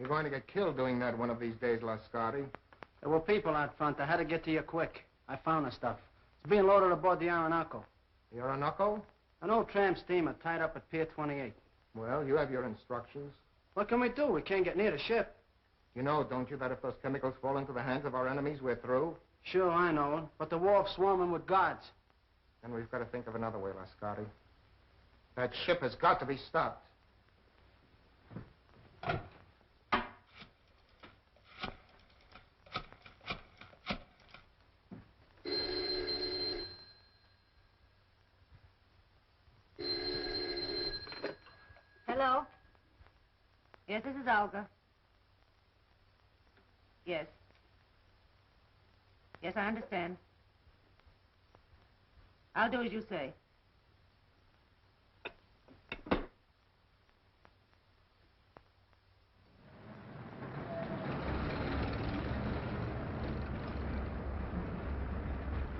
You're going to get killed doing that one of these days, Lascardi. There were people out front. I had to get to you quick. I found the stuff. It's being loaded aboard the Orinoco. The Orinoco? An old tramp steamer tied up at Pier 28. Well, you have your instructions. What can we do? We can't get near the ship. You know, don't you, that if those chemicals fall into the hands of our enemies, we're through? Sure, I know. But the wharf's swarming with guards. Then we've got to think of another way, Lascardi. That ship has got to be stopped. Hello? Yes, this is Olga. Yes. Yes, I understand. I'll do as you say.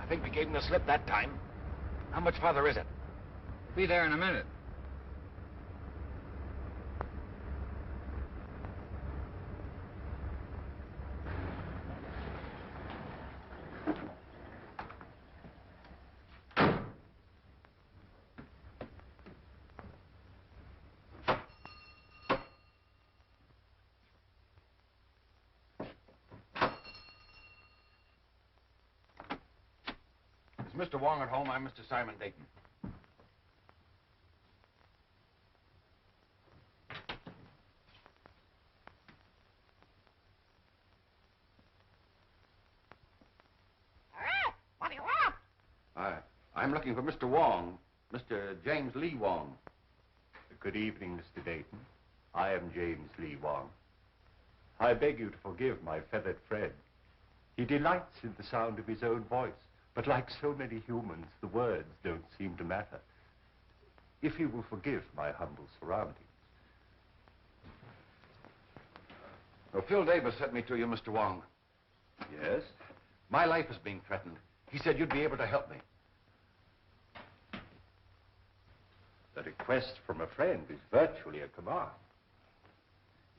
I think we gave him the slip that time. How much farther is it? Be there in a minute. Is Mr. Wong at home? I'm Mr. Simon Dayton. What do you want? I'm looking for Mr. Wong, Mr. James Lee Wong. Good evening, Mr. Dayton. I am James Lee Wong. I beg you to forgive my feathered friend. He delights in the sound of his own voice, but like so many humans, the words don't seem to matter. If you will forgive my humble surroundings. Well, Phil Davis sent me to you, Mr. Wong. Yes? My life is being threatened. He said you'd be able to help me. The request from a friend is virtually a command.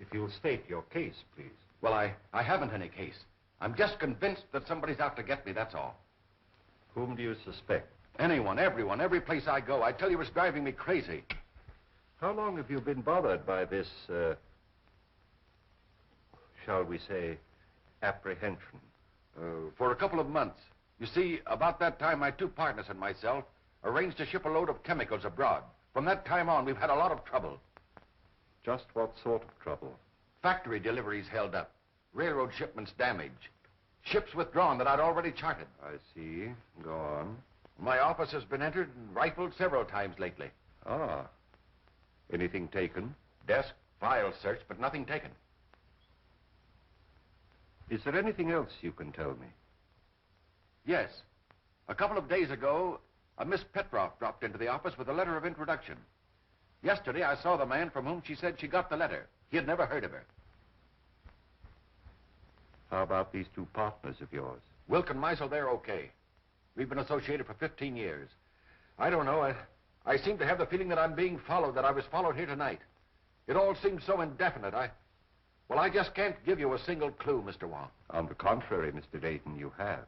If you'll state your case, please. Well, I haven't any case. I'm just convinced that somebody's out to get me, that's all. Whom do you suspect? Anyone, everyone, every place I go. I tell you, it's driving me crazy. How long have you been bothered by this, shall we say, apprehension? For a couple of months. You see, about that time, my two partners and myself arranged to ship a load of chemicals abroad. From that time on, we've had a lot of trouble. Just what sort of trouble? Factory deliveries held up. Railroad shipments damaged. Ships withdrawn that I'd already charted. I see. Go on. My office has been entered and rifled several times lately. Ah. Anything taken? Desk, files searched, but nothing taken. Is there anything else you can tell me? Yes. A couple of days ago, a Miss Petroff dropped into the office with a letter of introduction. Yesterday, I saw the man from whom she said she got the letter. He had never heard of her. How about these two partners of yours? Wilk and Meisel, they're okay. We've been associated for 15 years. I don't know. I seem to have the feeling that I'm being followed, that I was followed here tonight. It all seems so indefinite. Well, I just can't give you a single clue, Mr. Wong. On the contrary, Mr. Dayton, you have.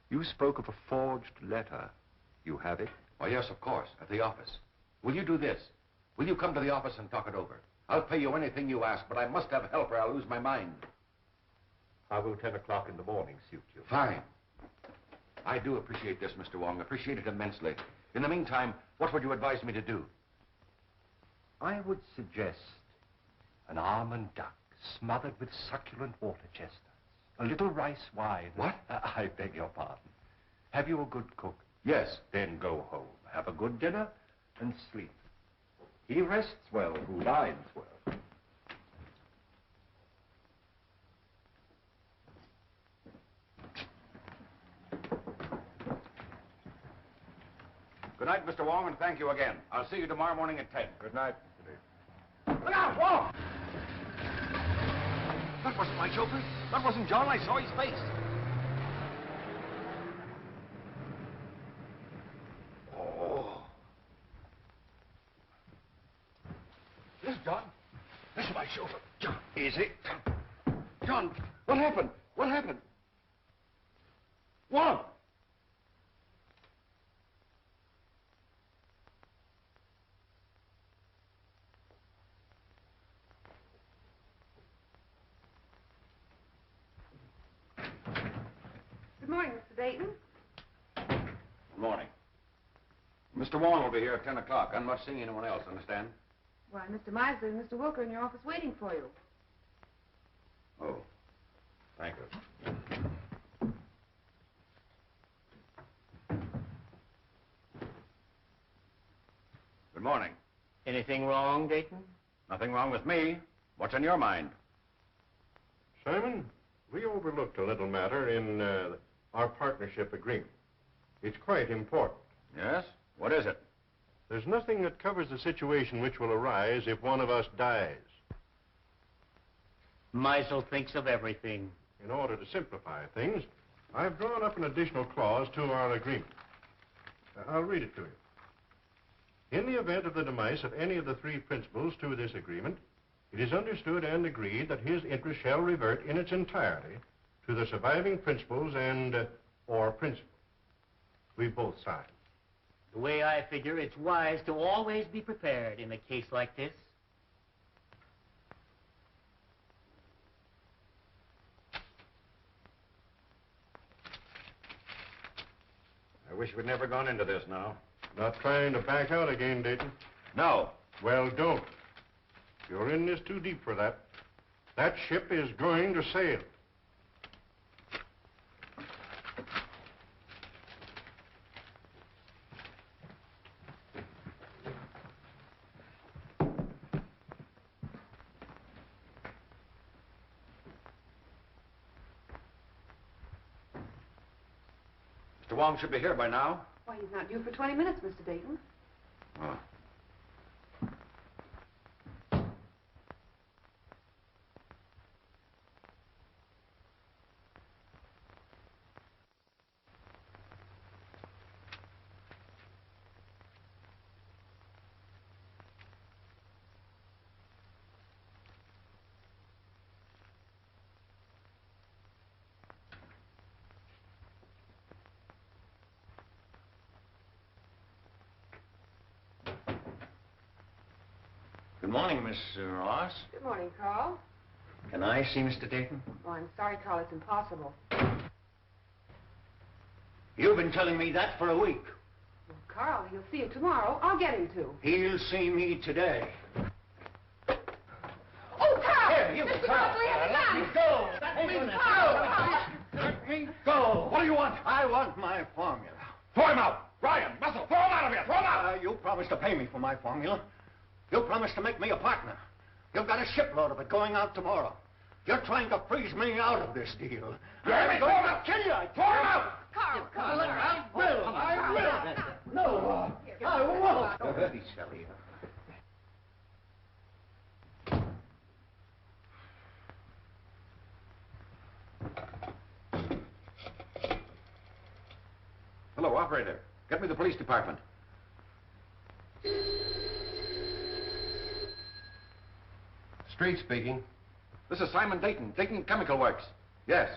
You spoke of a forged letter. You have it? Oh, yes, of course, at the office. Will you do this? Will you come to the office and talk it over? I'll pay you anything you ask, but I must have help or I'll lose my mind. How will 10 o'clock in the morning suit you? Fine. I do appreciate this, Mr. Wong. Appreciate it immensely. In the meantime, what would you advise me to do? I would suggest an almond duck smothered with succulent water chestnuts. A little rice wine. What? I beg your pardon. Have you a good cook? Yes. Then go home, have a good dinner, and sleep. He rests well who dines well. Good night, Mr. Wong, and thank you again. I'll see you tomorrow morning at 10. Good night, Mr. Dayton. Look out, Wong! That wasn't my chauffeur. That wasn't John. I saw his face. Oh. Yes, John. This is my chauffeur. John, easy. John, what happened? What happened? Wong! Good morning, Mr. Dayton. Good morning. Mr. Wong will be here at 10 o'clock. I'm not seeing anyone else, understand? Why, Mr. Miser and Mr. Wilker in your office waiting for you. Oh, thank you. Good morning. Anything wrong, Dayton? Nothing wrong with me. What's on your mind? Simon, we overlooked a little matter in our partnership agreement. It's quite important. Yes? What is it? There's nothing that covers the situation which will arise if one of us dies. Meisel thinks of everything. In order to simplify things, I've drawn up an additional clause to our agreement. I'll read it to you. In the event of the demise of any of the three principals to this agreement, it is understood and agreed that his interest shall revert in its entirety to the surviving principals and or principal. We both signed. The way I figure, it's wise to always be prepared in a case like this. I wish we'd never gone into this now. Not trying to back out again, Dayton. No. Well, don't. You're in this too deep for that. That ship is going to sail. Mr. Wong should be here by now. Why, he's not due for 20 minutes, Mr. Dayton. Oh. Good morning, Miss Ross. Good morning, Carl. Can I see Mr. Dayton? Oh, I'm sorry, Carl. It's impossible. You've been telling me that for a week. Well, Carl, he'll see you tomorrow. I'll get him to. He'll see me today. Oh, Carl! Here, you Mr. Carl. Mosley has a Let gun! me go! Let me Open it. Carl! Let me go! What do you want? I want my formula. Throw him out! Ryan, Muscle, throw him out of here! Throw him out! You promised to pay me for my formula. You promised to make me a partner. You've got a shipload of it going out tomorrow. You're trying to freeze me out of this deal. Throw him out! Kill you! Throw him out! Carl! I will! No, I won't! Don't be silly. Hello, operator. Get me the police department. Street speaking. This is Simon Dayton, Dayton Chemical Works. Yes.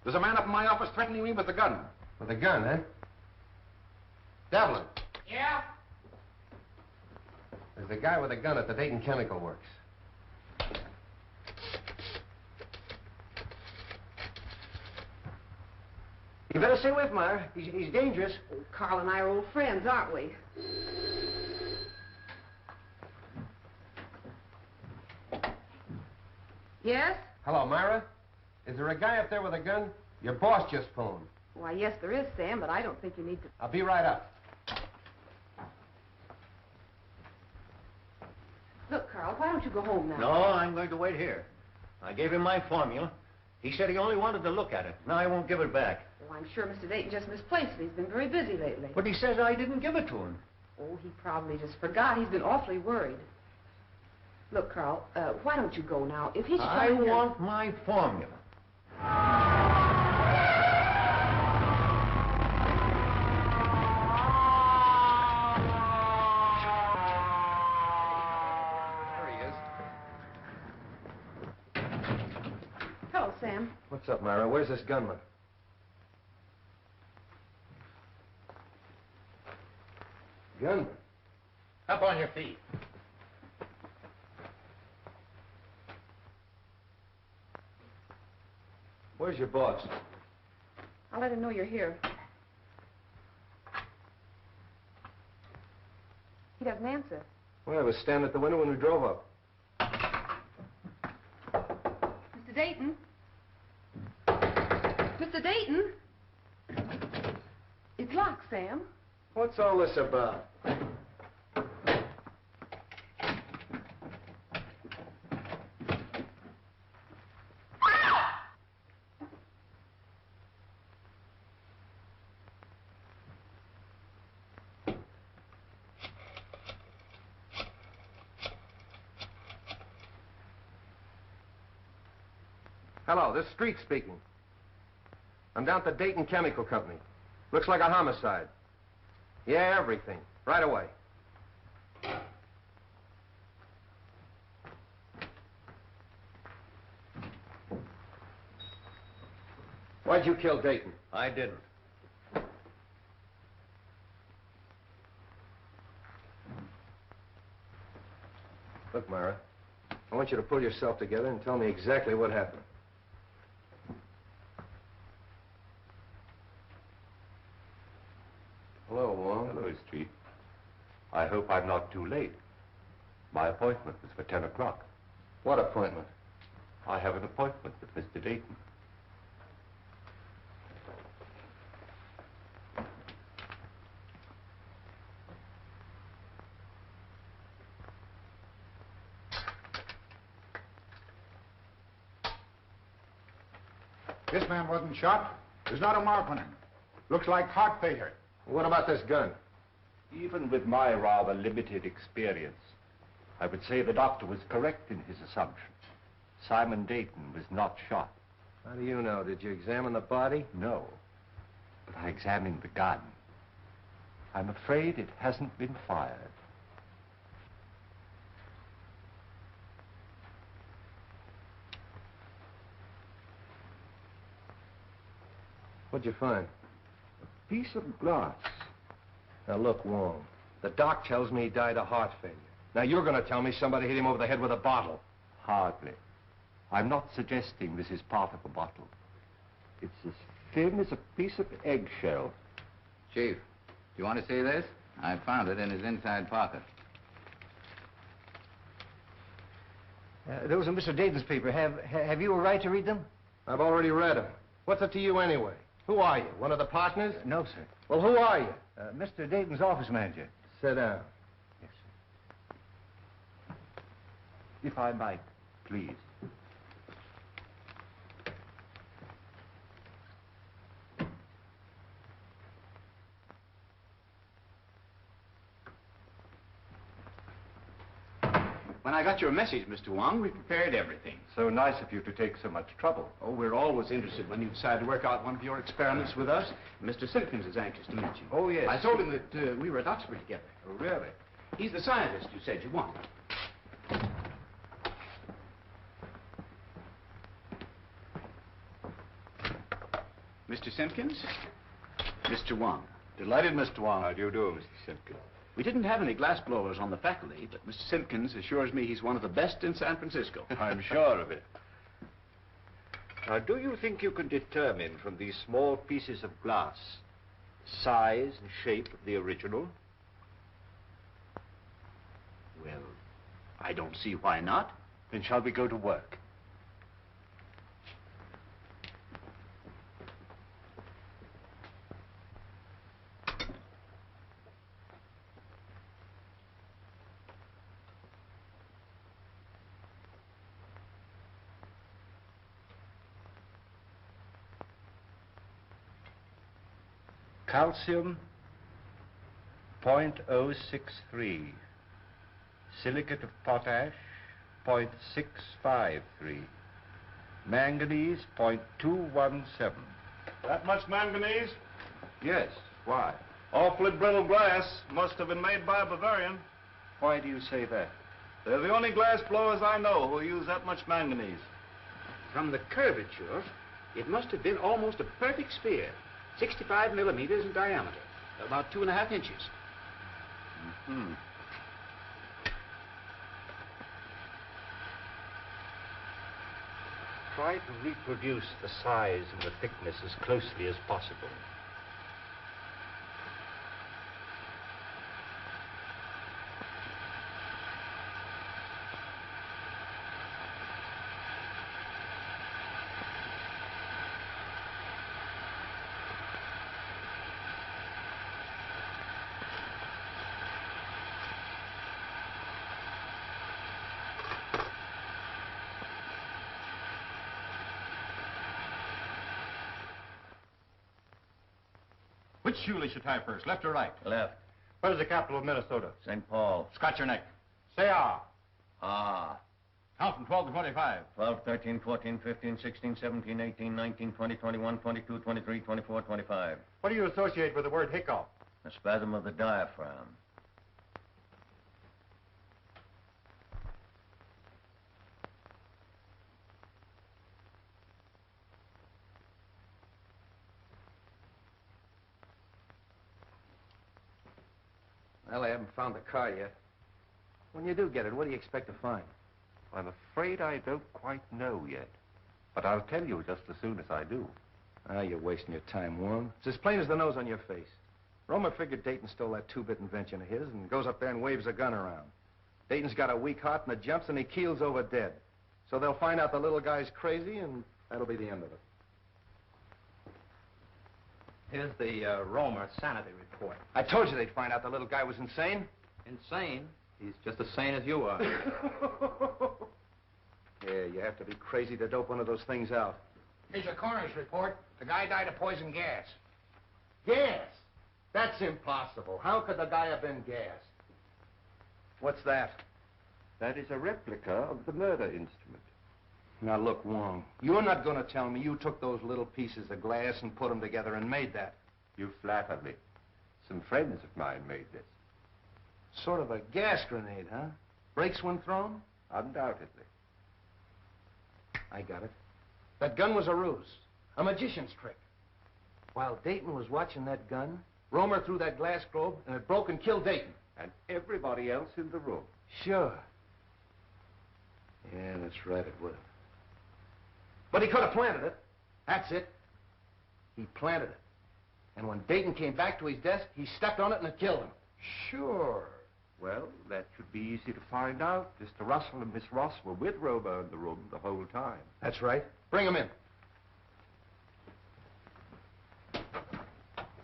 There's a man up in my office threatening me with a gun. With a gun, eh? Devlin. Yeah? There's a guy with a gun at the Dayton Chemical Works. You better stay away from her. He's dangerous. Oh, Carl and I are old friends, aren't we? Yes? Hello, Myra. Is there a guy up there with a gun? Your boss just phoned. Why, yes, there is, Sam, but I don't think you need to... I'll be right up. Look, Carl, why don't you go home now? No, I'm going to wait here. I gave him my formula. He said he only wanted to look at it. Now I won't give it back. Oh, I'm sure Mr. Dayton just misplaced it. He's been very busy lately. But he says I didn't give it to him. Oh, he probably just forgot. He's been awfully worried. Look, Carl, why don't you go now? If he's I trying to... want my formula. There he is. What's up, Myra? Where's this gunman? Gunman? Up on your feet. Where's your boss? I'll let him know you're here. He doesn't answer. Well, I was standing at the window when we drove up. Mr. Dayton? Mr. Dayton? It's locked, Sam. What's all this about? Hello, this is Street speaking. I'm down at the Dayton Chemical Company. Looks like a homicide. Yeah, everything. Right away. Why'd you kill Dayton? I didn't. Look, Myra, I want you to pull yourself together and tell me exactly what happened. Hello, Wong. Hello, Street. I hope I'm not too late. My appointment was for 10 o'clock. What appointment? I have an appointment with Mr. Dayton. This man wasn't shot. There's not a mark on him. Looks like heart failure. What about this gun? Even with my rather limited experience, I would say the doctor was correct in his assumption. Simon Dayton was not shot. How do you know? Did you examine the body? No, but I examined the gun. I'm afraid it hasn't been fired. What'd you find? A piece of glass. Now, look, Wong, the doc tells me he died of heart failure. Now, you're going to tell me somebody hit him over the head with a bottle. Hardly. I'm not suggesting this is part of a bottle. It's as thin as a piece of eggshell. Chief, do you want to see this? I found it in his inside pocket. Those are Mr. Dayton's papers. Have you a right to read them? I've already read them. What's it to you anyway? Who are you? One of the partners? No, sir. Well, who are you? Mr. Dayton's office manager. Sit down. Yes, sir. If I might, please. When I got your message, Mr. Wong, we prepared everything. So nice of you to take so much trouble. Oh, we're always interested when you decide to work out one of your experiments with us. Mr. Simpkins is anxious to meet you. Oh, yes. I told him that we were at Oxford together. Oh, really? He's the scientist you said you wanted. Mr. Simpkins? Mr. Wong. Delighted, Mr. Wong. How do you do, Mr. Simpkins? We didn't have any glass blowers on the faculty, but Mr. Simpkins assures me he's one of the best in San Francisco. I'm sure of it. Now, do you think you can determine from these small pieces of glass size and shape of the original? Well, I don't see why not. Then shall we go to work? Calcium, 0.063. Silicate of potash, 0.653. Manganese, 0.217. That much manganese? Yes, why? Awfully brittle glass. Must have been made by a Bavarian. Why do you say that? They're the only glass blowers I know who use that much manganese. From the curvature, It must have been almost a perfect spear, 65 millimeters in diameter, about 2.5 inches. Mm-hmm. Try to reproduce the size and the thickness as closely as possible. Which shoe leash you tie first, left or right? Left. What is the capital of Minnesota? St. Paul. Scotch your neck. Say ah. Ah. Count from 12 to 25. 12, 13, 14, 15, 16, 17, 18, 19, 20, 21, 22, 23, 24, 25. What do you associate with the word hiccough? A spasm of the diaphragm. Well, I haven't found the car yet. When you do get it, what do you expect to find? I'm afraid I don't quite know yet. But I'll tell you just as soon as I do. Ah, you're wasting your time, Wong. It's as plain as the nose on your face. Romer figured Dayton stole that two-bit invention of his and goes up there and waves a gun around. Dayton's got a weak heart and it jumps and he keels over dead. So they'll find out the little guy's crazy and that'll be the end of it. Here's the Romer sanity report. I told you they'd find out the little guy was insane. Insane? He's just as sane as you are. Yeah, you have to be crazy to dope one of those things out. Here's your coroner's report. The guy died of poison gas. Gas? That's impossible. How could the guy have been gassed? What's that? That is a replica of the murder instrument. Now, look, Wong, you're not going to tell me you took those little pieces of glass and put them together and made that. You flatter me. Some friends of mine made this. Sort of a gas grenade, huh? Breaks when thrown? Undoubtedly. I got it. That gun was a ruse, a magician's trick. While Dayton was watching that gun, Romer threw that glass globe and it broke and killed Dayton. And everybody else in the room. Sure. Yeah, that's right, it would have. But he could have planted it. That's it. He planted it. And when Dayton came back to his desk, he stepped on it and it killed him. Sure. Well, that should be easy to find out. Mr. Russell and Miss Ross were with Romer in the room the whole time. That's right. Bring him in.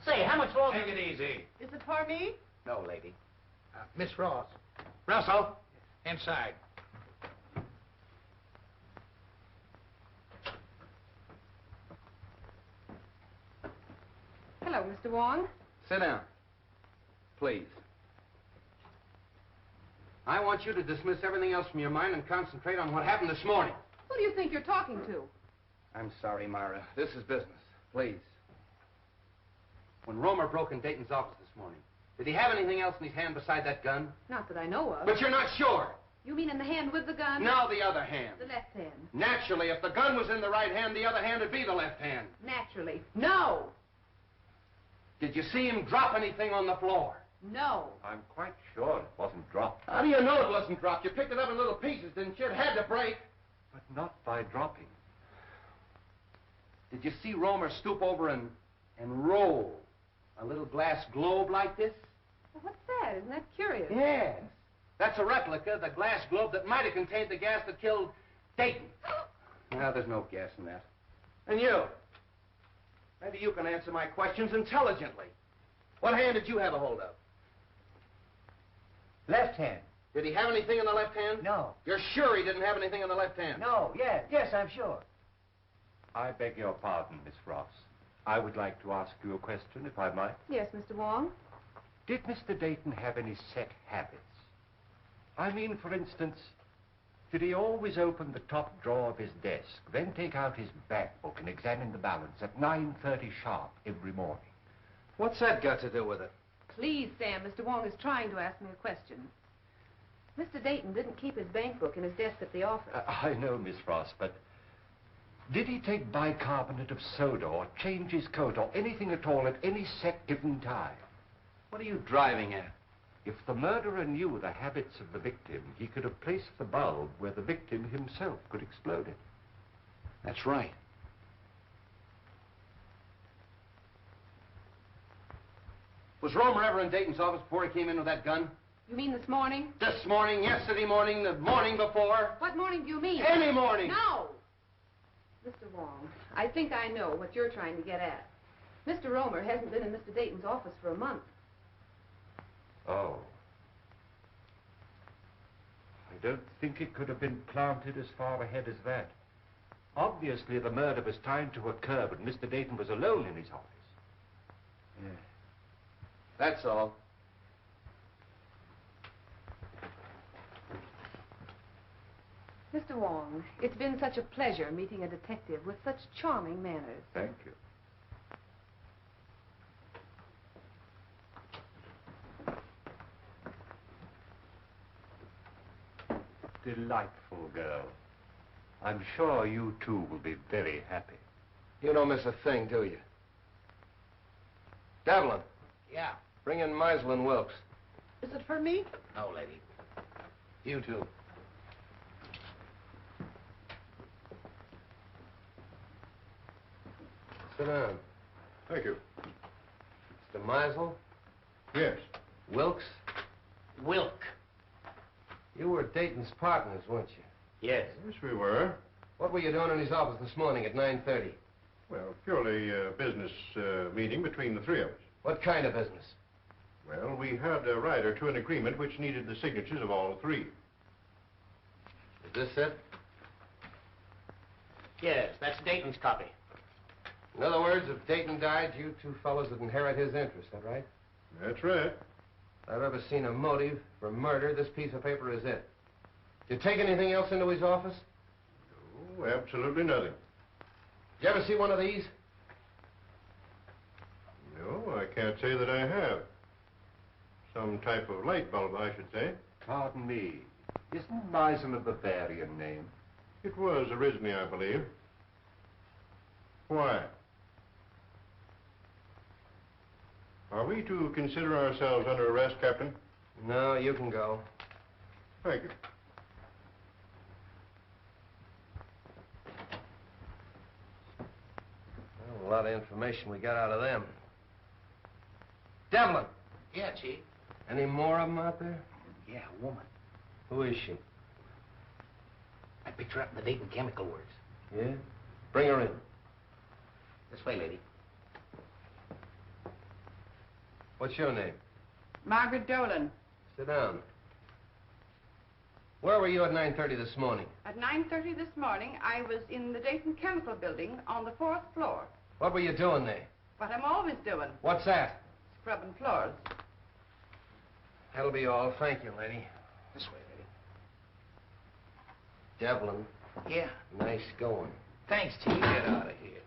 Say, how much longer? Take it easy. Is it for me? No, lady. Miss Ross. Russell. Inside. Hello, Mr. Wong. Sit down. Please. I want you to dismiss everything else from your mind and concentrate on what happened this morning. Who do you think you're talking to? I'm sorry, Myra. This is business. Please. When Romer broke in Dayton's office this morning, did he have anything else in his hand beside that gun? Not that I know of. But you're not sure. You mean in the hand with the gun? Now the other hand. The left hand. Naturally, if the gun was in the right hand, the other hand would be the left hand. Naturally. No. Did you see him drop anything on the floor? No. I'm quite sure it wasn't dropped. How do you know it wasn't dropped? You picked it up in little pieces, didn't you? It had to break. But not by dropping. Did you see Romer stoop over and roll a little glass globe like this? Well, what's that? Isn't that curious? Yes. That's a replica of the glass globe that might have contained the gas that killed Dayton. Now, there's no gas in that. And you? Maybe you can answer my questions intelligently. What hand did you have a hold of? Left hand. Did he have anything in the left hand? No. You're sure he didn't have anything in the left hand? No, yes, I'm sure. I beg your pardon, Miss Ross. I would like to ask you a question, if I might. Yes, Mr. Wong. Did Mr. Dayton have any set habits? I mean, for instance, did he always open the top drawer of his desk, then take out his bank book and examine the balance at 9:30 sharp every morning? What's that got to do with it? Please, Sam, Mr. Wong is trying to ask me a question. Mr. Dayton didn't keep his bank book in his desk at the office. I know, Miss Ross, but Did he take bicarbonate of soda or change his coat or anything at all at any set given time? What are you driving at? If the murderer knew the habits of the victim, he could have placed the bulb where the victim himself could explode it. That's right. Was Romer ever in Dayton's office before he came in with that gun? You mean this morning? This morning, yesterday morning, the morning before? What morning do you mean? Any morning! No! Mr. Wong, I think I know what you're trying to get at. Mr. Romer hasn't been in Mr. Dayton's office for a month. Oh. I don't think it could have been planted as far ahead as that. Obviously, the murder was timed to occur, but Mr. Dayton was alone in his office. Yeah. That's all. Mr. Wong, it's been such a pleasure meeting a detective with such charming manners. Thank you. Delightful girl. I'm sure you two will be very happy. You don't miss a thing, do you? Devlin, Yeah. bring in Meisel and Wilkes. Is it for me? No, lady. You too. Sit down. Thank you. Mr. Meisel, Yes. Wilkes, Wilk. you were Dayton's partners, weren't you? Yes. Yes, we were. What were you doing in his office this morning at 9:30? Well, purely a business meeting between the three of us. What kind of business? Well, we had a rider to an agreement which needed the signatures of all three. Is this it? Yes, that's Dayton's copy. In other words, if Dayton died, you two fellows would inherit his interest, is that right? That's right. If I've ever seen a motive for murder, this piece of paper is it. Did you take anything else into his office? No, absolutely nothing. Did you ever see one of these? No, I can't say that I have. Some type of light bulb, I should say. Pardon me. Isn't Meisel a Bavarian name? It was originally, I believe. Why? Are we to consider ourselves under arrest, Captain? No, you can go. Thank you. Well, a lot of information we got out of them. Devlin, Yeah, Chief. any more of them out there? Yeah, a woman. Who is she? I picked her up in the Dayton Chemical Works. Yeah? Bring her in. This way, lady. What's your name? Margaret Dolan. Sit down. Where were you at 9:30 this morning? At 9:30 this morning, I was in the Dayton Chemical Building on the 4th floor. What were you doing there? What I'm always doing, What's that? scrubbing floors. That'll be all. Thank you, lady. This way, lady. Devlin, Yeah. nice going. Thanks, Chief. Get out of here.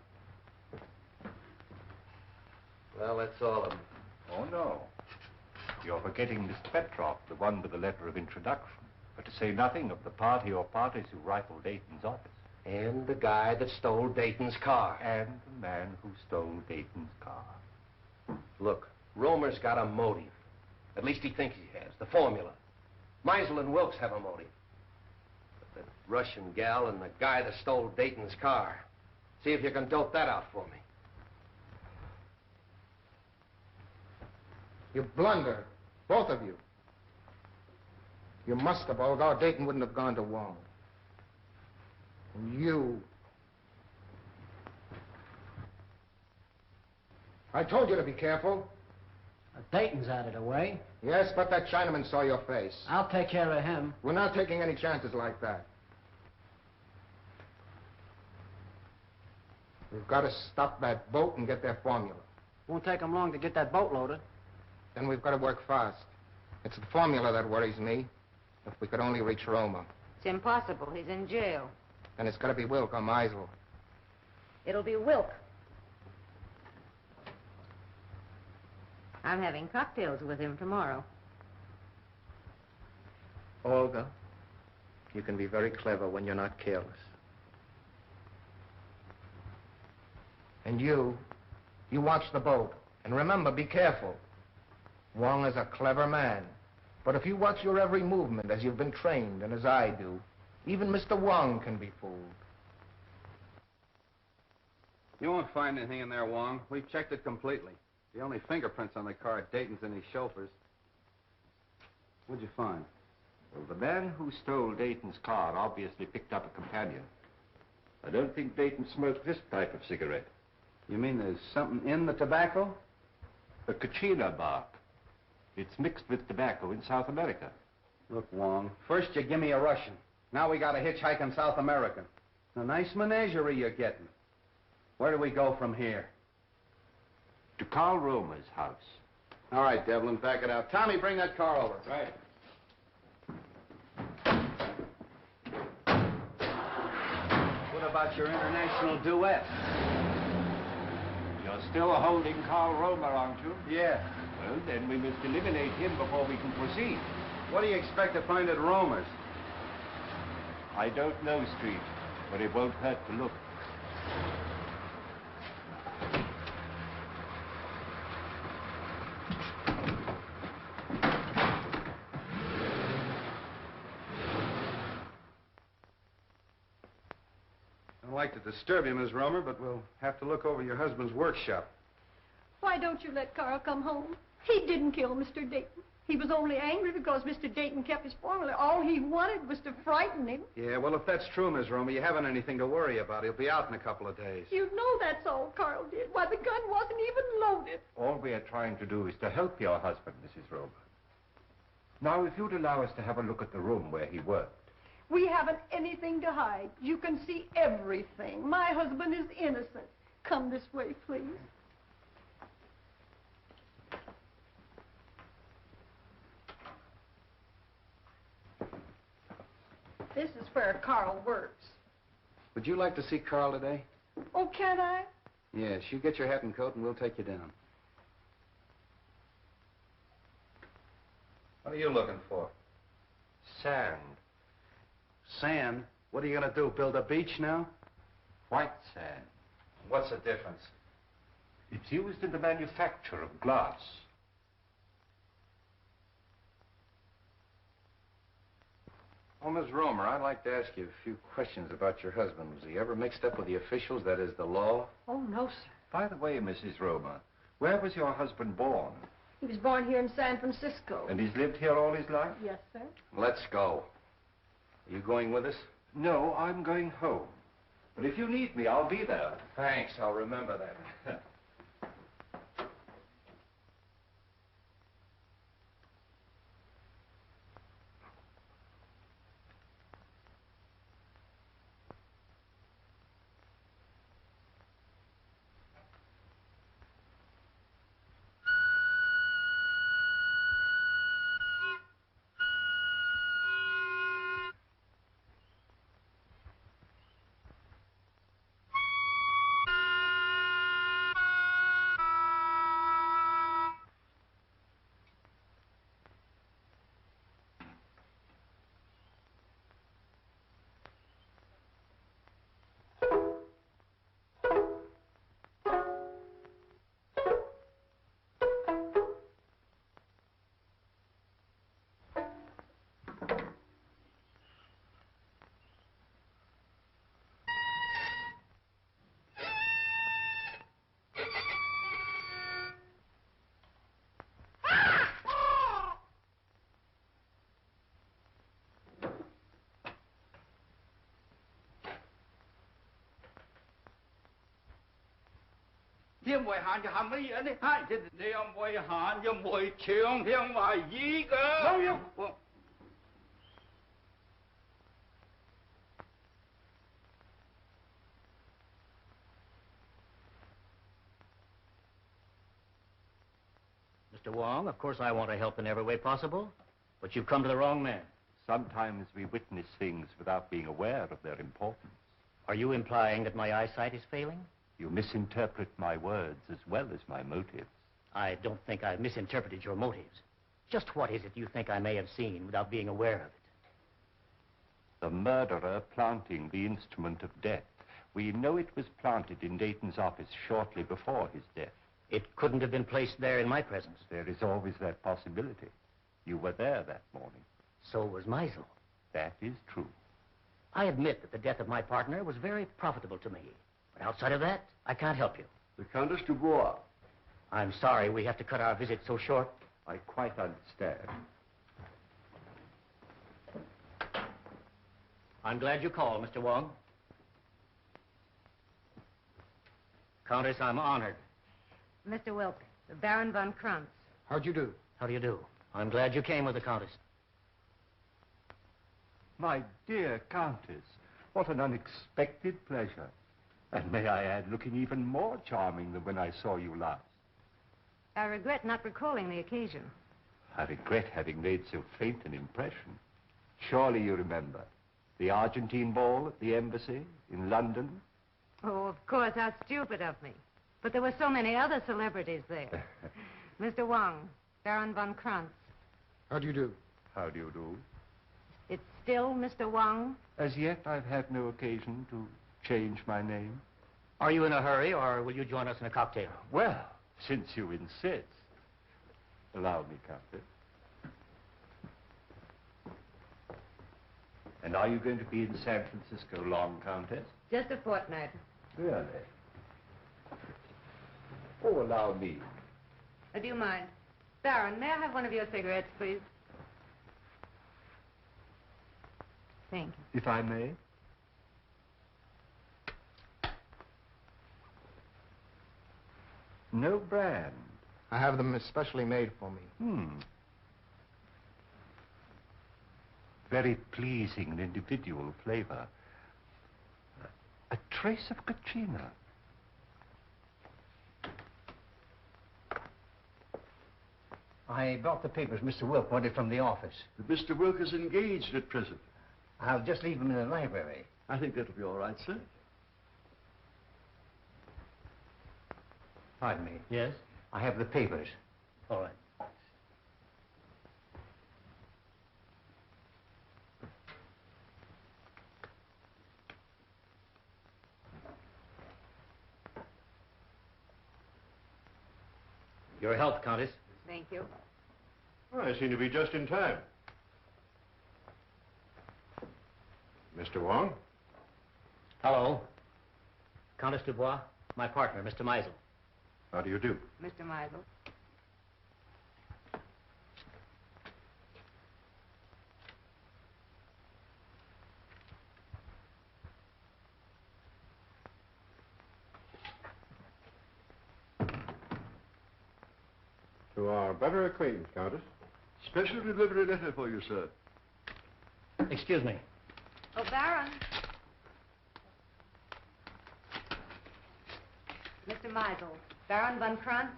Well, that's all of them. Oh, no. You're forgetting Miss Petroff, the one with the letter of introduction. But to say nothing of the party or parties who rifled Dayton's office. And the guy that stole Dayton's car. And the man who stole Dayton's car. Look, Romer's got a motive. At least he thinks he has. The formula. Meisel and Wilkes have a motive. But the Russian gal and the guy that stole Dayton's car. See if you can dope that out for me. You blunder, both of you. You must have, although Dayton wouldn't have gone to Wong. And you... I told you to be careful. Dayton's out of the way. Yes, but that Chinaman saw your face. I'll take care of him. We're not taking any chances like that. We've got to stop that boat and get their formula. Won't take him long to get that boat loaded. Then we've got to work fast. It's the formula that worries me. If we could only reach Roma. It's impossible. He's in jail. Then it's got to be Wilk or Meisel. It'll be Wilk. I'm having cocktails with him tomorrow. Olga, you can be very clever when you're not careless. And you watch the boat. And remember, be careful. Wong is a clever man. But if you watch your every movement as you've been trained and as I do, even Mr. Wong can be fooled. You won't find anything in there, Wong. We've checked it completely. The only fingerprints on the car are Dayton's and his chauffeur's. What'd you find? Well, the man who stole Dayton's car obviously picked up a companion. I don't think Dayton smoked this type of cigarette. You mean there's something in the tobacco? The Kachina bark. It's mixed with tobacco in South America. Look, Wong, first you give me a Russian. Now we got a hitchhike in South America. A nice menagerie you're getting. Where do we go from here? To Carl Romer's house. All right, Devlin, back it out. Tommy, bring that car over. Right. What about your international duet? You're still holding Carl Romer, aren't you? Yeah. Well, then we must eliminate him before we can proceed. What do you expect to find at Romer's? I don't know, Street, but it won't hurt to look. I'd like to disturb you, Miss Romer, but we'll have to look over your husband's workshop. Why don't you let Carl come home? He didn't kill Mr. Dayton. He was only angry because Mr. Dayton kept his formula. All he wanted was to frighten him. Yeah, well, if that's true, Miss Romer, you haven't anything to worry about. He'll be out in a couple of days. You know that's all Carl did. Why, the gun wasn't even loaded. All we are trying to do is to help your husband, Mrs. Romer. Now, if you'd allow us to have a look at the room where he worked. We haven't anything to hide. You can see everything. My husband is innocent. Come this way, please. This is where Carl works. Would you like to see Carl today? Oh, can I? Yes, you get your hat and coat and we'll take you down. What are you looking for? Sand. Sand? What are you going to do, build a beach now? White sand. What's the difference? It's used in the manufacture of glass. Oh, Miss Romer, I'd like to ask you a few questions about your husband. Was he ever mixed up with the officials, that is, the law? Oh, no, sir. By the way, Mrs. Romer, where was your husband born? He was born here in San Francisco. And he's lived here all his life? Yes, sir. Let's go. Are you going with us? No, I'm going home. But if you need me, I'll be there. Thanks, I'll remember that. Thiên ngoại hạn cho hàm ý anh ấy. Hai thì thiên ngoại hạn cho mùi trường thiên ngoại gì cơ. Không không. Mr. Wong, of course I want to help in every way possible, but you've come to the wrong man. Sometimes we witness things without being aware of their importance. Are you implying that my eyesight is failing? You misinterpret my words as well as my motives. I don't think I've misinterpreted your motives. Just what is it you think I may have seen without being aware of it? The murderer planting the instrument of death We know it was planted in Dayton's office shortly before his death. It couldn't have been placed there in my presence. There is always that possibility. You were there that morning. So was Meisel. That is true. I admit that the death of my partner was very profitable to me. But outside of that, I can't help you. The Countess Dubois. I'm sorry we have to cut our visit so short. I quite understand. I'm glad you called, Mr. Wong. Countess, I'm honored. Mr. Wilk, the Baron von Krantz. How'd you do? How do you do? I'm glad you came with the Countess. My dear Countess, what an unexpected pleasure. And may I add, looking even more charming than when I saw you last. I regret not recalling the occasion. I regret having made so faint an impression. Surely you remember the Argentine ball at the embassy in London? Oh, of course, how stupid of me. But there were so many other celebrities there. Mr. Wong, Baron von Krantz. How do you do? How do you do? It's still Mr. Wong? As yet, I've had no occasion to change my name. Are you in a hurry, or will you join us in a cocktail? Well, since you insist. Allow me, Countess. And are you going to be in San Francisco long, Countess? Just a fortnight. Really? Oh, allow me. Do you mind? Baron, may I have one of your cigarettes, please? Thank you. If I may? No brand. I have them especially made for me. Very pleasing and individual flavor. A trace of Kachina. I brought the papers Mr. Wilk wanted from the office. Mr. Wilk is engaged at present. I'll just leave him in the library. I think that'll be all right, sir. Pardon me. Yes? I have the papers. All right. Your health, Countess. Thank you. Well, I seem to be just in time. Mr. Wong? Hello. Countess Dubois, my partner, Mr. Meisel. How do you do? Mr. Meisel. To our better acquaintance, Countess. Special delivery letter for you, sir. Excuse me. Oh, Baron. Mr. Meisel, Baron von Krantz.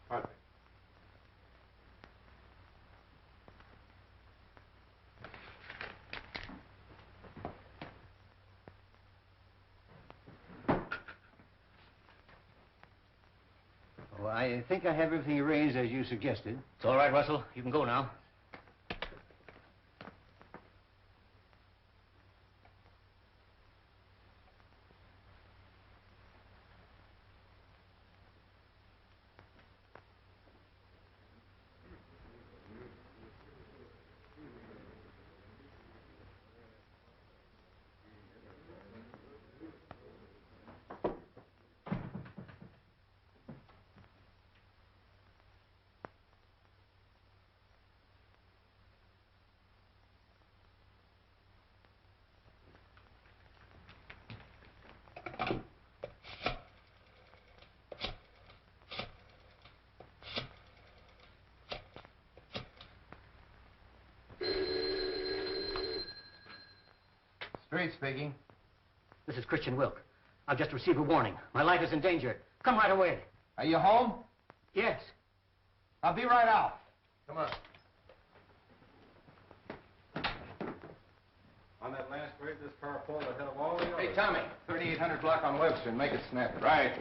Pardon me. Well, I think I have everything arranged as you suggested. It's all right, Russell. You can go now. Street speaking. This is Christian Wilk. I've just received a warning. My life is in danger. Come right away. Are you home? Yes. I'll be right out. Come on. On that last grade, this car pulled ahead of all the others. Hey, Tommy, 3800 block on Webster, and make it snappy. Right.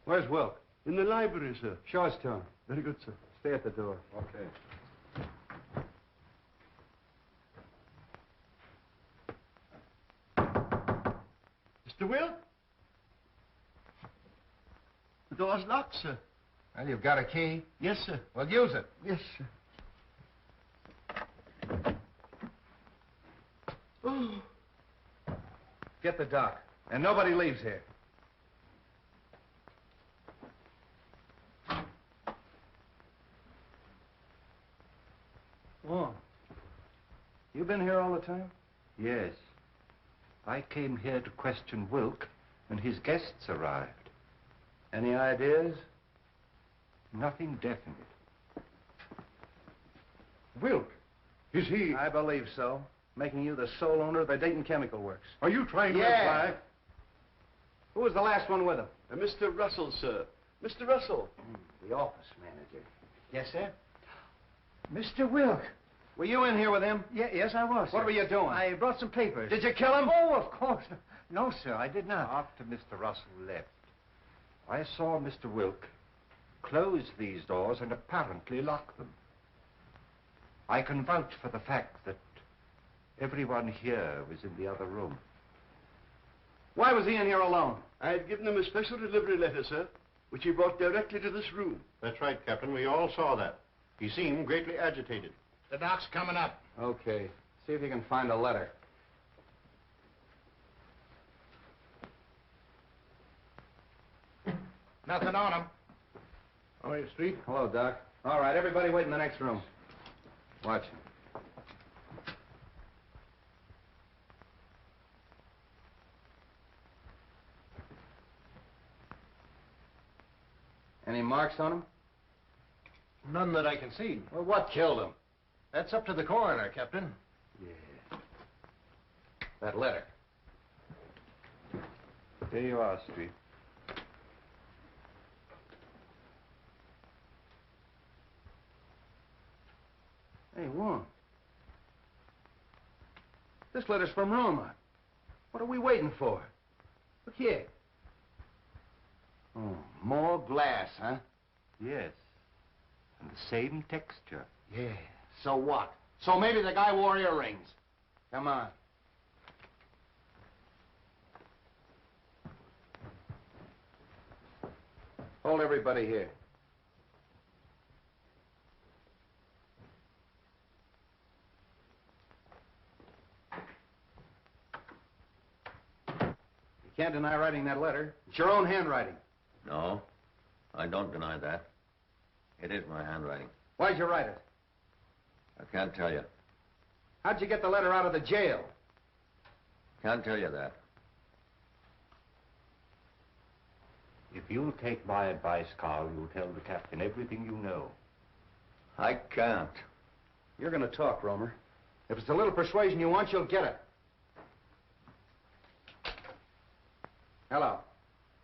Where's Wilk? In the library, sir. Show us to him. Very good, sir. Stay at the door. Okay. Mr. Wilk? The door's locked, sir. Well, you've got a key? Yes, sir. Well, use it. Yes, sir. Oh. Get the doc. And nobody leaves here. Oh. You been here all the time? Yes. I came here to question Wilk when his guests arrived. Any ideas? Nothing definite. Wilk? Is he... I believe so. Making you the sole owner of the Dayton Chemical Works. Are you trying to Yeah. imply... Who was the last one with him? Mr. Russell, sir. Mr. Russell. The office manager. Yes, sir? Mr. Wilk. Were you in here with him? Yes, I was. What sir. were you doing? I brought some papers. Did you kill him? Oh, of course. No, sir, I did not. After Mr. Russell left, I saw Mr. Wilk close these doors and apparently lock them. I can vouch for the fact that everyone here was in the other room. Why was he in here alone? I had given him a special delivery letter, sir, which he brought directly to this room. That's right, Captain. We all saw that. He seemed greatly agitated. The doc's coming up. Okay. See if you can find a letter. Nothing on him. How are you, Street? Hello, Doc. All right, everybody wait in the next room. Watch him. Any marks on him? None that I can see. Well, what killed him? That's up to the coroner, Captain. Yeah. That letter. There you are, Street. Hey, Wong. This letter's from Roma. What are we waiting for? Look here. Oh, more glass, huh? Yes. And the same texture. Yeah. So what? So maybe the guy wore earrings. Come on. Hold everybody here. You can't deny writing that letter. It's your own handwriting. No, I don't deny that. It is my handwriting. Why'd you write it? I can't tell you. How'd you get the letter out of the jail? Can't tell you that. If you'll take my advice, Carl, you'll tell the captain everything you know. I can't. You're going to talk, Romer. If it's a little persuasion you want, you'll get it. Hello.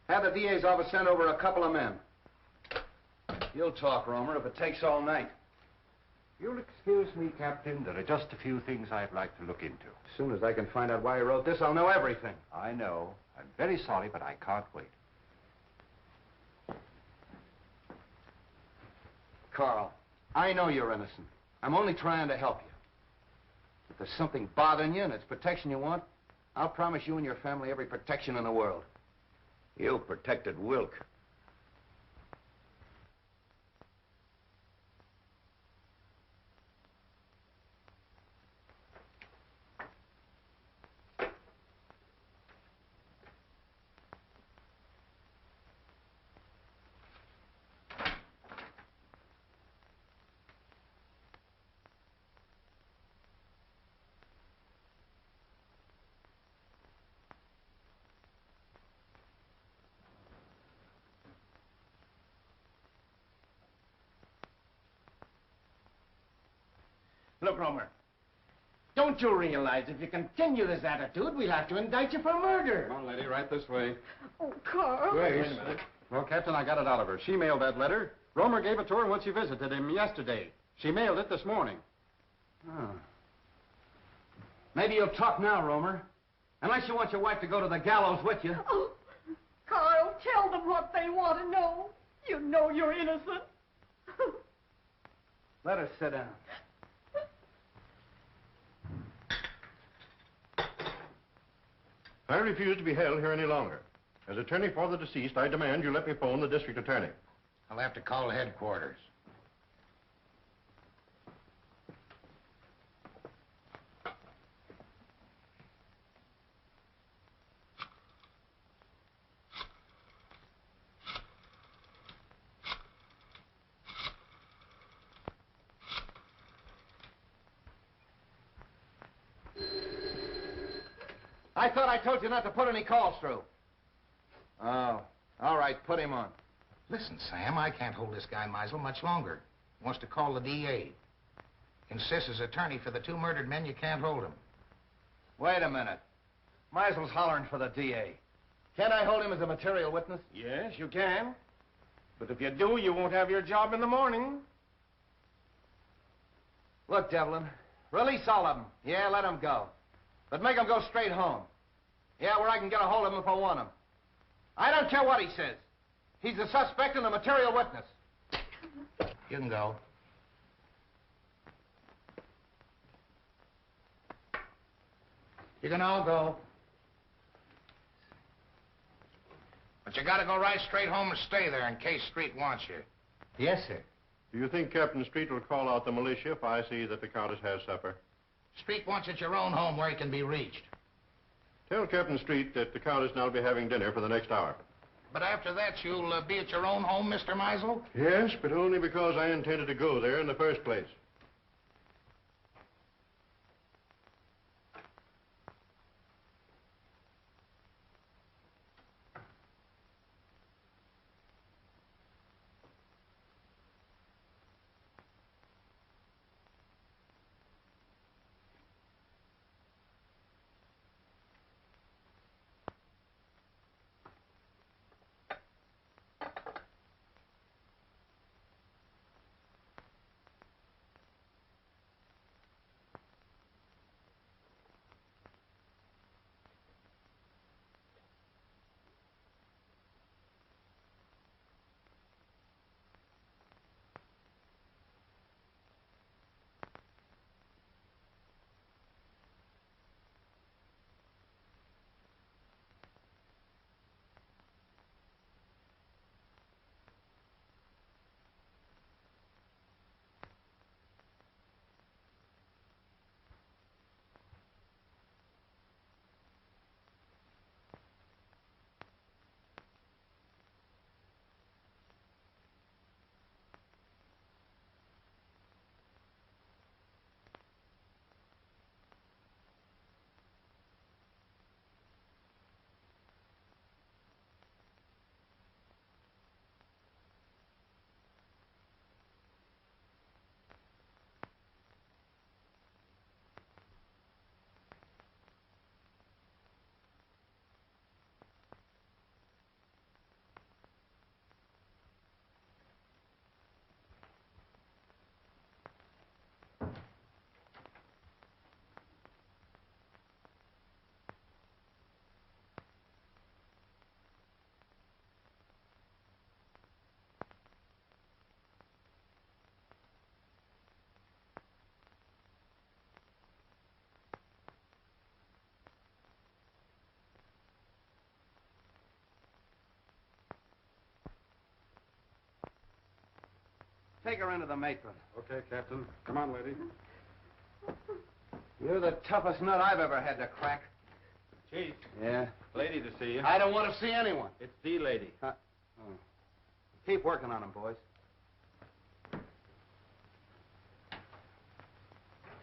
Have the DA's office send over a couple of men. You'll talk, Romer, if it takes all night. You'll excuse me, Captain. There are just a few things I'd like to look into. As soon as I can find out why he wrote this, I'll know everything. I know. I'm very sorry, but I can't wait. Carl, I know you're innocent. I'm only trying to help you. If there's something bothering you and it's protection you want, I'll promise you and your family every protection in the world. You protected Wilk. Look, Romer. Don't you realize if you continue this attitude, we'll have to indict you for murder? Come on, lady, right this way. Oh, Carl. Wait a minute. Well, Captain, I got it out of her. She mailed that letter. Romer gave it to her when she visited him yesterday. She mailed it this morning. Oh. Maybe you'll talk now, Romer. Unless you want your wife to go to the gallows with you. Oh, Carl, tell them what they want to know. You know you're innocent. Let her sit down. I refuse to be held here any longer. As attorney for the deceased, I demand you let me phone the district attorney. I'll have to call headquarters. I thought I told you not to put any calls through. Oh, all right, put him on. Listen, Sam, I can't hold this guy Meisel much longer. He wants to call the DA. Insists as attorney for the 2 murdered men, you can't hold him. Wait a minute. Meisel's hollering for the DA. Can't I hold him as a material witness? Yes, you can. But if you do, you won't have your job in the morning. Look, Devlin, release all of them. Yeah, let them go. But make them go straight home. Yeah, where I can get a hold of him if I want him. I don't care what he says. He's a suspect and a material witness. You can go. You can all go. But you gotta go right straight home and stay there in case Street wants you. Yes, sir. Do you think Captain Street will call out the militia if I see that the Countess has supper? Street wants at your own home where he can be reached. Tell Captain Street that the Countess and I'll be having dinner for the next hour. But after that, you'll be at your own home, Mr. Meisel? Yes, but only because I intended to go there in the first place. Take her into the matron. Okay, Captain. Come on, lady. You're the toughest nut I've ever had to crack. Chief. Yeah? Lady to see you. I don't want to see anyone. It's the lady. Oh. Keep working on him, boys.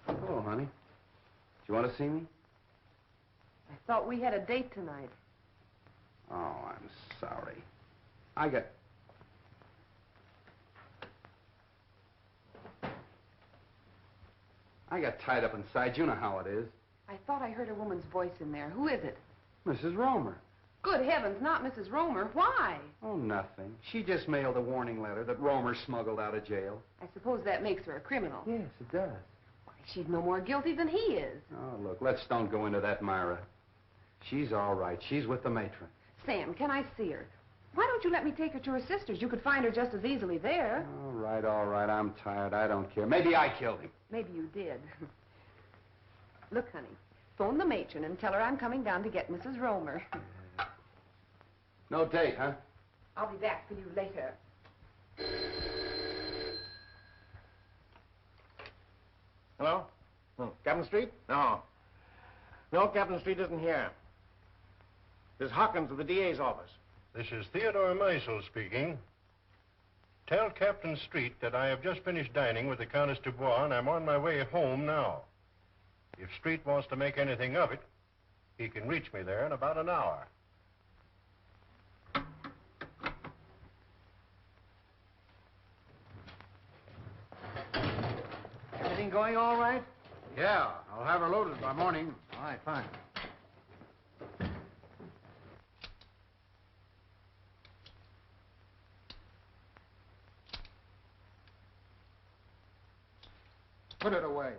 Hello, honey. Do you want to see me? I thought we had a date tonight. Oh, I'm sorry. I got tied up inside. You know how it is. I thought I heard a woman's voice in there. Who is it? Mrs. Romer. Good heavens, not Mrs. Romer. Why? Oh, nothing. She just mailed a warning letter that Romer smuggled out of jail. I suppose that makes her a criminal. Yes, it does. Why, she's no more guilty than he is. Oh, look, let's don't go into that, Myra. She's all right. She's with the matron. Sam, can I see her? Why don't you let me take her to her sister's? You could find her just as easily there. All right. I'm tired. I don't care. Maybe I killed him. Maybe you did. Look, honey, phone the matron and tell her I'm coming down to get Mrs. Romer. No date, huh? I'll be back for you later. Hello? Captain Street? No. No, Captain Street isn't here. This is Hawkins of the DA's office. This is Theodore Meisel speaking. Tell Captain Street that I have just finished dining with the Countess Dubois, and I'm on my way home now. If Street wants to make anything of it, he can reach me there in about an hour. Everything going all right? Yeah, I'll have her loaded by morning. All right, fine. Put it away.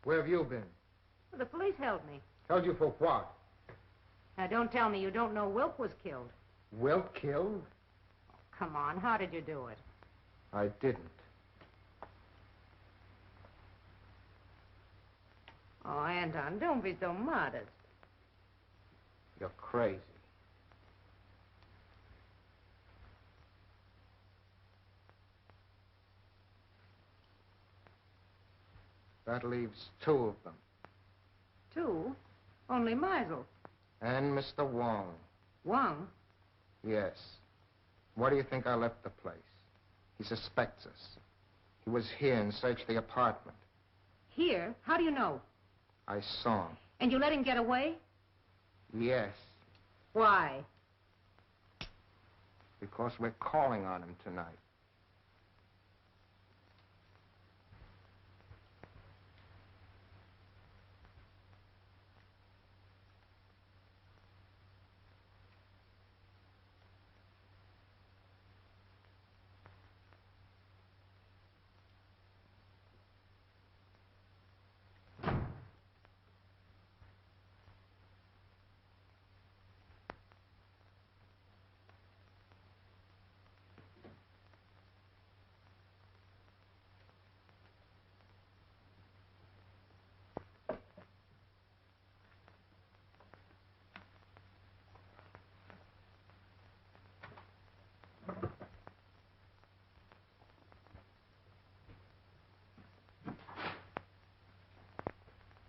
Where have you been? Well, the police held me. Held you for what? Now, don't tell me you don't know Wilk was killed. Wilk killed? Come on, how did you do it? I didn't. Oh, Anton, don't be so modest. You're crazy. That leaves two of them. Two? Only Meisel. And Mr. Wong. Wong? Yes. Why do you think I left the place? He suspects us. He was here and searched the apartment. Here? How do you know? I saw him. And you let him get away? Yes. Why? Because we're calling on him tonight.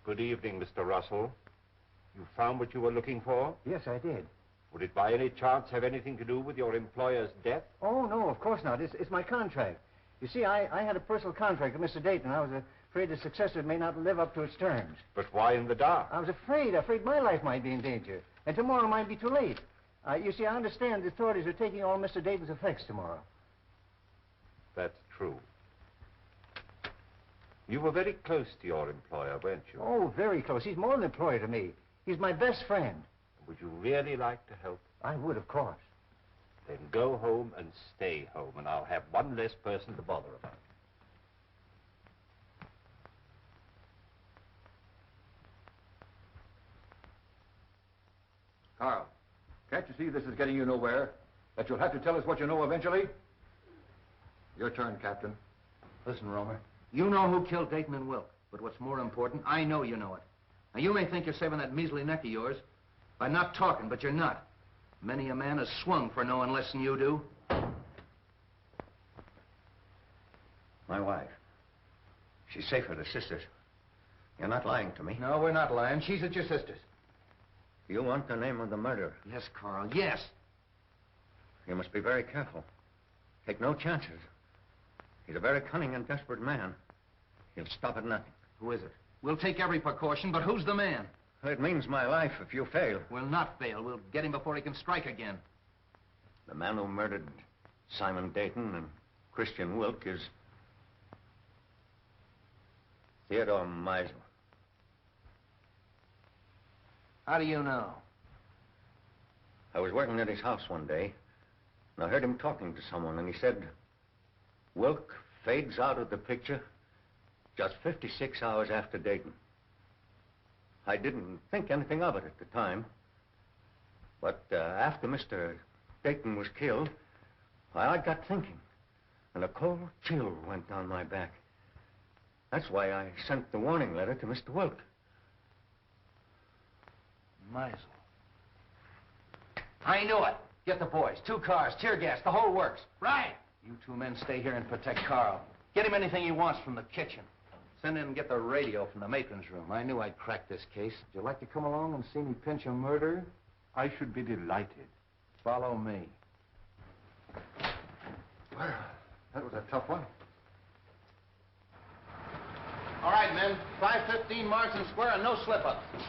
Good evening, Mr. Russell. You found what you were looking for? Yes, I did. Would it by any chance have anything to do with your employer's death? Oh, no, of course not. It's my contract. You see, I had a personal contract with Mr. Dayton. I was afraid the successor may not live up to its terms. But why in the dark? I was afraid my life might be in danger. And tomorrow might be too late. You see, I understand the authorities are taking all Mr. Dayton's effects tomorrow. That's true. You were very close to your employer, weren't you? Oh, very close. He's more than an employer to me. He's my best friend. Would you really like to help? I would, of course. Then go home and stay home, and I'll have one less person to bother about. Carl, can't you see this is getting you nowhere? That you'll have to tell us what you know eventually? Your turn, Captain. Listen, Romer. You know who killed Dayton and Wilk. But what's more important, I know you know it. Now, you may think you're saving that measly neck of yours by not talking, but you're not. Many a man has swung for knowing less than you do. My wife. She's safe with her sisters. You're not lying to me. No, we're not lying. She's at your sister's. You want the name of the murderer? Yes, Carl, yes. You must be very careful. Take no chances. He's a very cunning and desperate man. He'll stop at nothing. Who is it? We'll take every precaution, but who's the man? It means my life if you fail. We'll not fail. We'll get him before he can strike again. The man who murdered Simon Dayton and Christian Wilk is Theodore Meisel. How do you know? I was working at his house one day, and I heard him talking to someone, and he said, Wilk fades out of the picture just 56 hours after Dayton. I didn't think anything of it at the time, but after Mr. Dayton was killed, I got thinking, and a cold chill went down my back. That's why I sent the warning letter to Mr. Wilk. Meisel. I knew it. Get the boys. 2 cars, tear gas, the whole works. Right. You 2 men stay here and protect Carl. Get him anything he wants from the kitchen. Send in and get the radio from the matron's room. I knew I'd crack this case. Would you like to come along and see me pinch a murderer? I should be delighted. Follow me. Well, that was a tough one. All right, men. 5:15 Marsden Square and no slip-ups.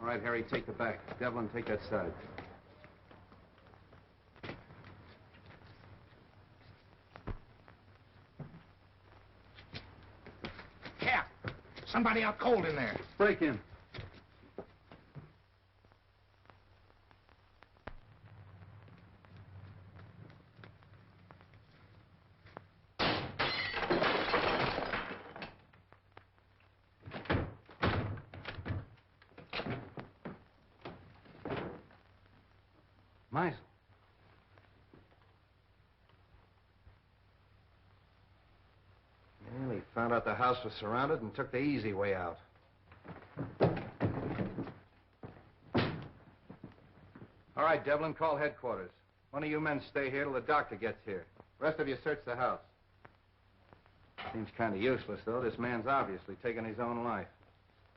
All right, Harry, take the back. Devlin, take that side. Cap! Somebody out cold in there. Break in. Meisel. Well, he found out the house was surrounded and took the easy way out. All right, Devlin, call headquarters. One of you men stay here till the doctor gets here. The rest of you search the house. Seems kind of useless, though. This man's obviously taken his own life.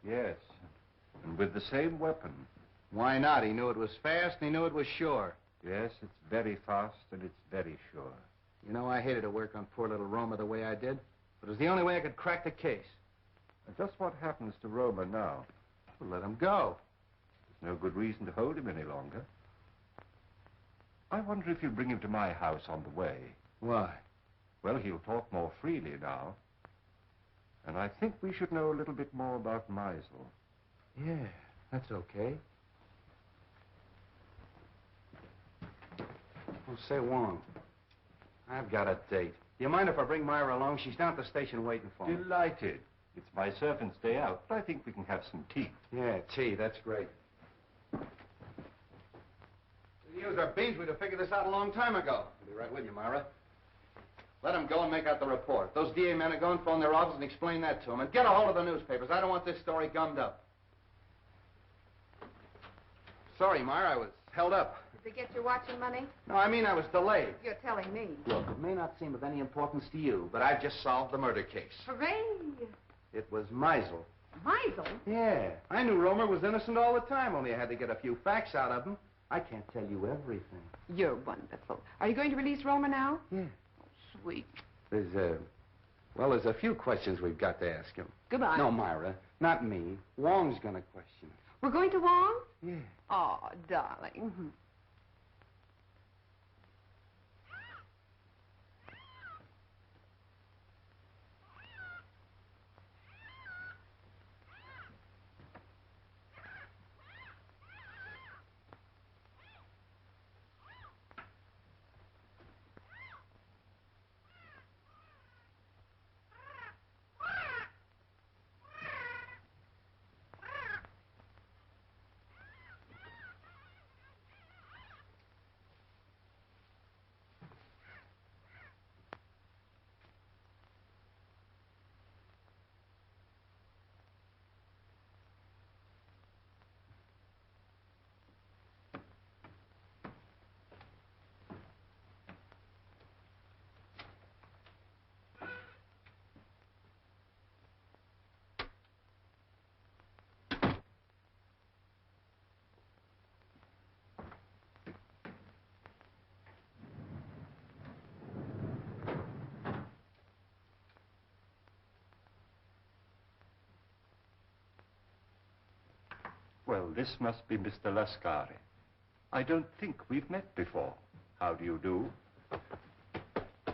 Yes, and with the same weapon. Why not? He knew it was fast and he knew it was sure. Yes, it's very fast and it's very sure. You know, I hated to work on poor little Roma the way I did, but it was the only way I could crack the case. And just what happens to Roma now? Well, let him go. There's no good reason to hold him any longer. I wonder if you'll bring him to my house on the way. Why? Well, he'll talk more freely now. And I think we should know a little bit more about Meisel. Yeah, that's okay. Oh, say, Wong, I've got a date. Do you mind if I bring Myra along? She's down at the station waiting for me. Delighted. It's my servant's day out, but I think we can have some tea. Yeah, tea, that's great. If we used our beans, we'd have figured this out a long time ago. I'll be right with you, Myra. Let them go and make out the report. If those DA men are going, phone their office and explain that to them. And get a hold of the newspapers. I don't want this story gummed up. Sorry, Myra, I was held up. Did they get your watch and money? No, I mean I was delayed. You're telling me. Look, it may not seem of any importance to you, but I've just solved the murder case. Hooray! It was Meisel. Meisel? Yeah. I knew Romer was innocent all the time, only I had to get a few facts out of him. I can't tell you everything. You're wonderful. Are you going to release Roma now? Yeah. Oh, sweet. There's a few questions we've got to ask him. Goodbye. No, Myra, not me. Wong's gonna question it. We're going to Wong? Yeah. Oh, darling. Well, this must be Mr. Lascari. I don't think we've met before. How do you do?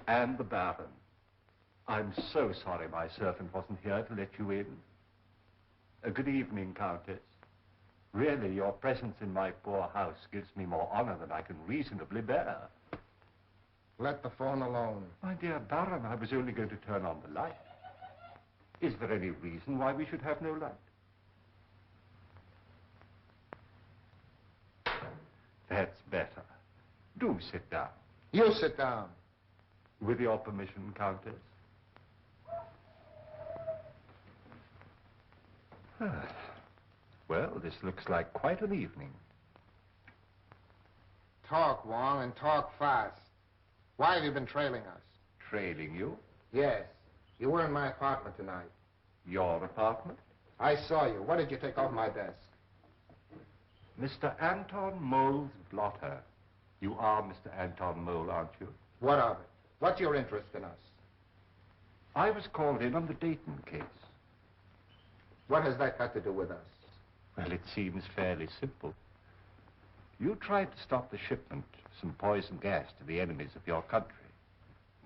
And the Baron. I'm so sorry my servant wasn't here to let you in. Good evening, Countess. Really, your presence in my poor house gives me more honor than I can reasonably bear. Let the phone alone. My dear Baron, I was only going to turn on the light. Is there any reason why we should have no light? That's better. Do sit down. You sit down. With your permission, Countess. Well, this looks like quite an evening. Talk, Wong, and talk fast. Why have you been trailing us? Trailing you? Yes. You were in my apartment tonight. Your apartment? I saw you. What did you take off my desk? Mr. Anton Mole's blotter. You are Mr. Anton Mole, aren't you? What of it? What's your interest in us? I was called in on the Dayton case. What has that got to do with us? Well, it seems fairly simple. You tried to stop the shipment of some poison gas to the enemies of your country.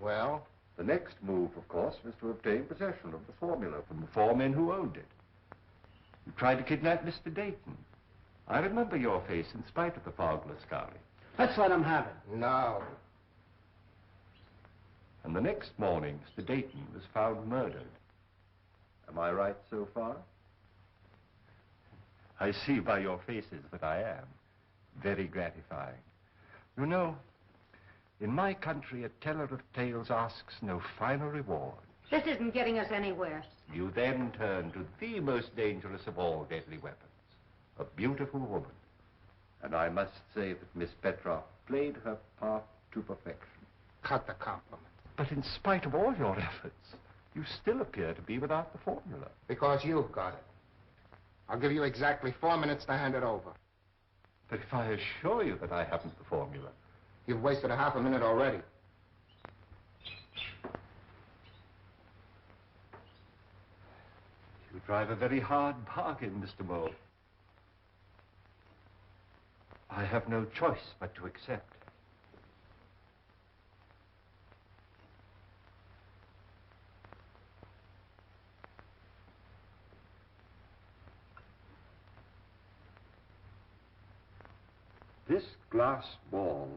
Well? The next move, of course, was to obtain possession of the formula from the 4 men who owned it. You tried to kidnap Mr. Dayton. I remember your face in spite of the fog, Lascari. Let's let him have it. No. And the next morning, Mr. Dayton was found murdered. Am I right so far? I see by your faces that I am. Very gratifying. You know, in my country, a teller of tales asks no final reward. This isn't getting us anywhere. You then turn to the most dangerous of all deadly weapons, a beautiful woman. And I must say that Miss Petroff played her part to perfection. Cut the compliment. But in spite of all your efforts, you still appear to be without the formula. Because you've got it. I'll give you exactly 4 minutes to hand it over. But if I assure you that I haven't the formula... You've wasted a half a minute already. You drive a very hard bargain, Mr. Mole. I have no choice but to accept. This glass ball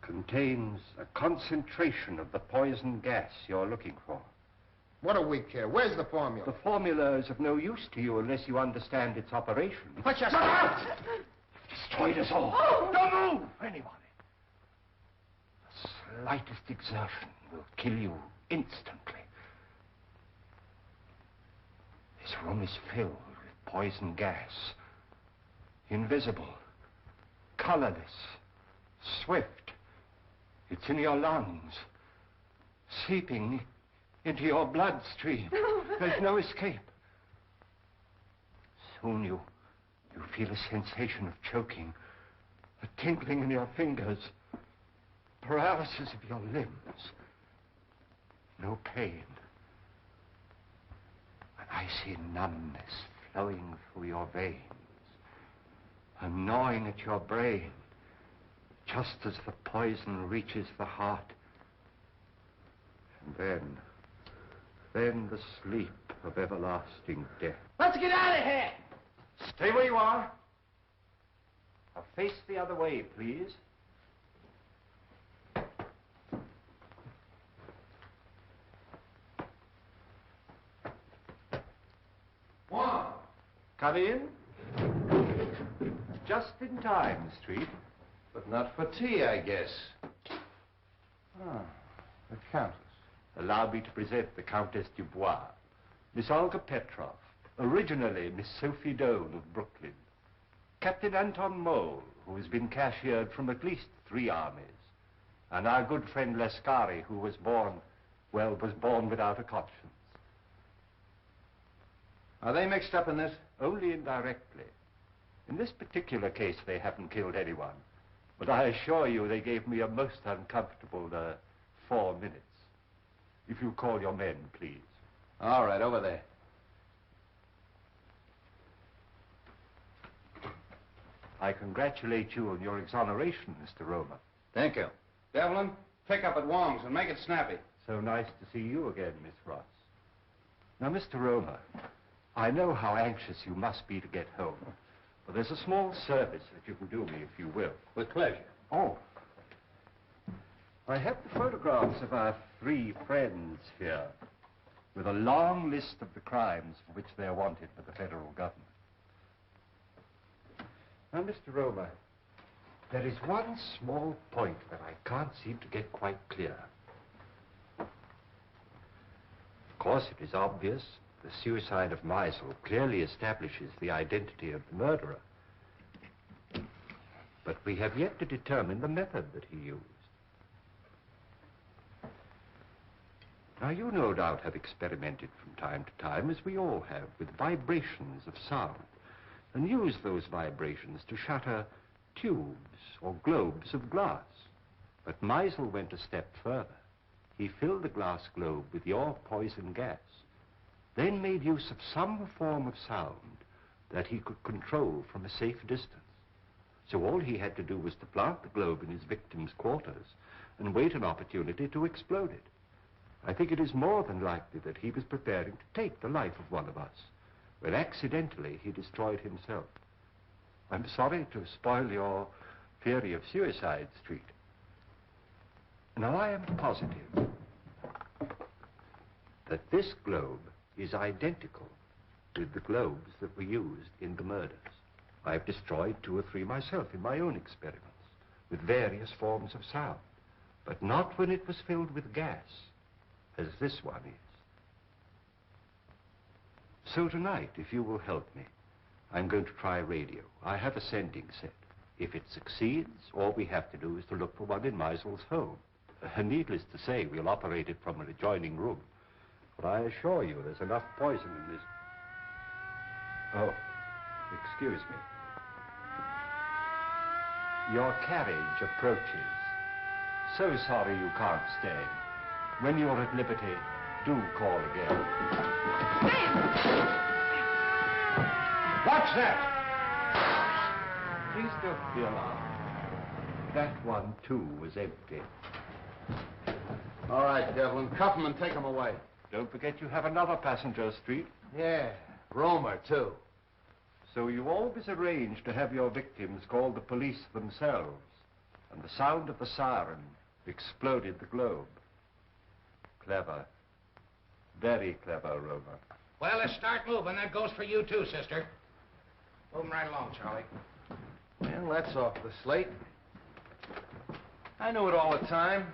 contains a concentration of the poison gas you're looking for. What do we care? Where's the formula? The formula is of no use to you unless you understand its operation. But you... You've destroyed us all. Oh! Don't move, anybody. The slightest exertion will kill you instantly. This room is filled with poison gas. Invisible. Colorless. Swift. It's in your lungs. Seeping into your bloodstream. There's no escape. Soon you feel a sensation of choking, a tingling in your fingers, paralysis of your limbs. No pain. An icy numbness flowing through your veins, a gnawing at your brain, just as the poison reaches the heart. And then the sleep of everlasting death. Let's get out of here! Stay where you are. Now face the other way, please. Wong! Come in. Just in time, Street. But not for tea, I guess. Ah, the Countess. Allow me to present the Countess Dubois, Miss Olga Petroff, originally Miss Sophie Doane of Brooklyn, Captain Anton Mole, who has been cashiered from at least 3 armies, and our good friend Lascari, who was born without a conscience. Are they mixed up in this? Only indirectly. In this particular case, they haven't killed anyone. But I assure you they gave me a most uncomfortable 4 minutes. If you call your men, please. All right, over there. I congratulate you on your exoneration, Mr. Romer. Thank you. Devlin, pick up at Wong's and make it snappy. So nice to see you again, Miss Ross. Now, Mr. Romer, I know how anxious you must be to get home. But there's a small service that you can do me, if you will. With pleasure. Oh. I have the photographs of our 3 friends here, with a long list of the crimes for which they're wanted by the federal government. Now, Mr. Romer, there is one small point that I can't seem to get quite clear. Of course, it is obvious the suicide of Meisel clearly establishes the identity of the murderer. But we have yet to determine the method that he used. Now, you no doubt have experimented from time to time, as we all have, with vibrations of sound, and used those vibrations to shatter tubes or globes of glass. But Meisel went a step further. He filled the glass globe with your poison gas, then made use of some form of sound that he could control from a safe distance. So all he had to do was to plant the globe in his victim's quarters and wait an opportunity to explode it. I think it is more than likely that he was preparing to take the life of one of us, when accidentally he destroyed himself. I'm sorry to spoil your theory of Suicide Street. Now, I am positive that this globe is identical with the globes that were used in the murders. I've destroyed 2 or 3 myself in my own experiments, with various forms of sound, but not when it was filled with gas, as this one is. So tonight, if you will help me, I'm going to try radio. I have a sending set. If it succeeds, all we have to do is to look for one in Meisel's home. Needless to say, we'll operate it from an adjoining room. But I assure you, there's enough poison in this. Oh, excuse me. Your carriage approaches. So sorry you can't stay. When you're at liberty, do call again. What's that? Please don't be alarmed. That one, too, was empty. All right, Devlin, cuff him and take him away. Don't forget you have another passenger street. Yeah, Romer, too. So you always arrange to have your victims call the police themselves, and the sound of the siren exploded the globe. Clever. Very clever, Romer. Well, let's start moving. That goes for you, too, sister. Moving right along, Charlie. Well, that's off the slate. I knew it all the time.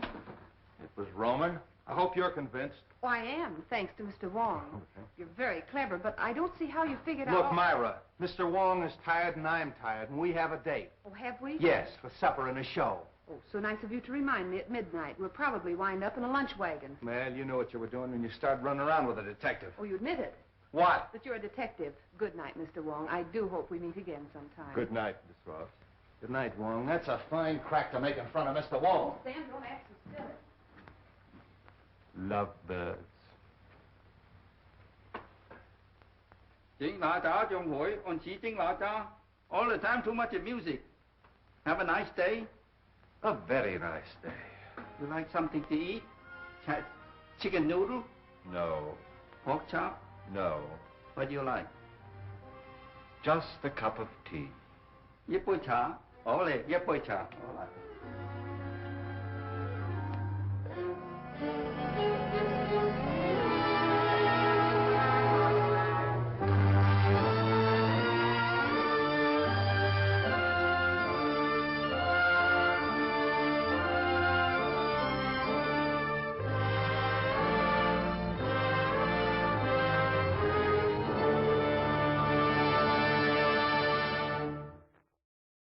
It was Romer. I hope you're convinced. Oh, I am, thanks to Mr. Wong. Okay. You're very clever, but I don't see how you figured out... Look, Myra, Mr. Wong is tired and I'm tired, and we have a date. Oh, have we? Yes, for supper and a show. Oh, so nice of you to remind me at midnight. We'll probably wind up in a lunch wagon. Well, you knew what you were doing when you started running around with a detective. Oh, you admit it. What? That you're a detective. Good night, Mr. Wong. I do hope we meet again sometime. Good night, Miss Ross. Good night, Wong. That's a fine crack to make in front of Mr. Wong. Sam, don't act so silly. Lovebirds. 請大家將會按此經大家 all the time too much music. Have a nice day. A very nice day. You like something to eat? Chicken noodle? No. Pork chop? No. What do you like? Just a cup of tea. 一杯茶？好嘞，一杯茶。好啦。